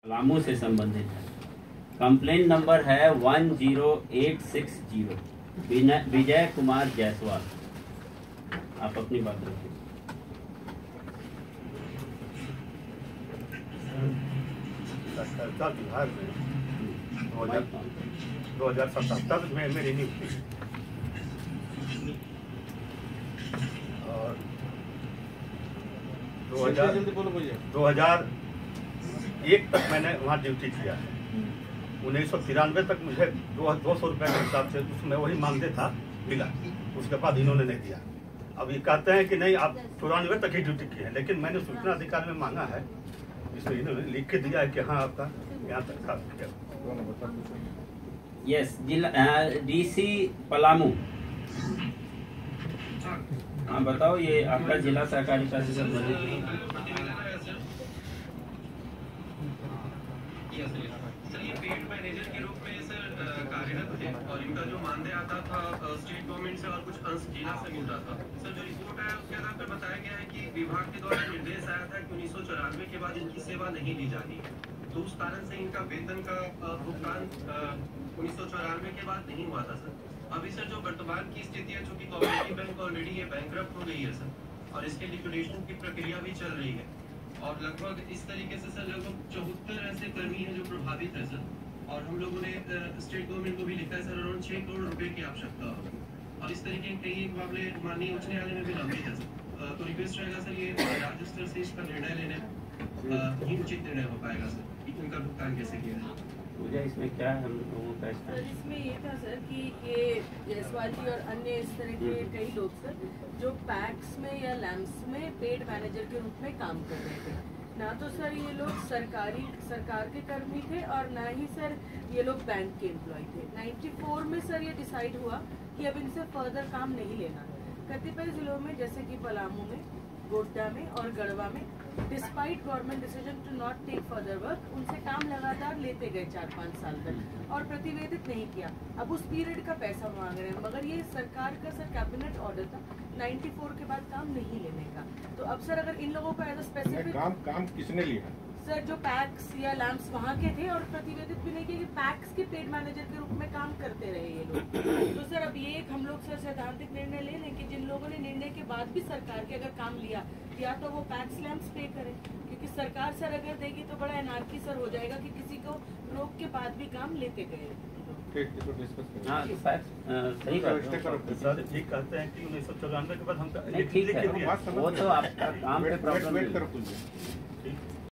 पलामू से संबंधित है। कंप्लेंट नंबर है 10860, विजय कुमार जायसवाल। आप अपनी बात रखिए। सहकारिता विभाग में 2077 में मेरी नियुक्ति और 2001 तक मैंने वहाँ ड्यूटी किया है। 1993 तक मुझे 200 रुपये के हिसाब से उसमें वही मानते था मिला, उसके बाद इन्होंने नहीं दिया। अब ये कहते हैं कि नहीं आप 94 तक ही ड्यूटी की है, लेकिन मैंने सूचना अधिकार में मांगा है, इसमें इन्होंने लिख के दिया है कि हाँ आपका यहाँ तक था। यस, जिला डीसी पलामू। हाँ बताओ, ये आपका जिला सहकारिता से संबंधित है। सर ये पेड मैनेजर के रूप में सर कार्यरत थे और इनका जो मानदेय आता था स्टेट गवर्नमेंट से और कुछ अंश जिला से मिलता था। सर जो रिपोर्ट है उसके आधार पर बताया गया है कि विभाग के द्वारा निर्देश आया था कि 1994 के बाद इनकी सेवा नहीं दी जानी, तो उस कारण से इनका वेतन का भुगतान 1994 के बाद नहीं हुआ था सर। अभी सर जो वर्तमान की स्थिति है, चूंकि कोऑपरेटिव बैंक ऑलरेडी ये बैंकरप्ट हो गई है सर, और इसके लिक्विडेशन की प्रक्रिया भी चल रही है, और लगभग इस तरीके से सर लगभग 74 ऐसे कर्मी हैं जो प्रभावित है सर, और हम लोगों ने स्टेट गवर्नमेंट को भी लिखा है सर अराउंड 6 करोड़ रुपए की आवश्यकता होगी, और इस तरीके के कई मामले माननीय उच्च न्यायालय में भी लंबित है सर। तो रिक्वेस्ट रहेगा सर ये राज्य स्तर से इसका निर्णय लेने ही उचित निर्णय हो पाएगा सर, इनका भुगतान कैसे किया जाए। मुझे इसमें क्या है हम लोगों का सर, इसमें ये था सर कि ये जायसवाल जी और अन्य इस तरह के कई लोग सर जो पैक्स में या लैम्प्स में पेड मैनेजर के रूप में काम कर रहे थे। ना तो सर ये लोग सरकार के कर्मी थे और ना ही सर ये लोग बैंक के एम्प्लॉय थे। 94 में सर ये डिसाइड हुआ कि अब इनसे फर्दर काम नहीं लेना। कतिपय जिलों में जैसे कि पलामू में, गोड्डा में और गढ़वा में despite government decision to not take further work, उनसे काम लगातार लेते गए 4-5 साल तक और प्रतिवेदित नहीं किया। अब उस पीरियड का पैसा मांग रहे हैं, मगर ये सरकार का सर कैबिनेट ऑर्डर था 94 के बाद काम नहीं लेने का। तो अब सर अगर इन लोगों को एज अ स्पेसिफिक काम किसने लिया सर, जो पैक्स या लैम्प्स वहाँ के थे और प्रतिवेदित भी नहीं किया कि पैक्स के पेड मैनेजर के रूप में काम करते रहे ये लोग। तो सर अब ये एक हम लोग सर सैद्धांतिक निर्णय ले लें कि जिन लोगों ने निर्णय के बाद भी सरकार के अगर काम लिया, या तो वो पैक्स लैम्प्स पे करें, क्योंकि सरकार सर अगर देगी तो बड़ा एनार्की सर हो जाएगा कि किसी को रोक के बाद भी काम लेते गए। हाँ सही बात है। सर ठीक कहते हैं कि 1994 के बाद हम ठीक है, वो तो आपका काम पे प्रॉब्लम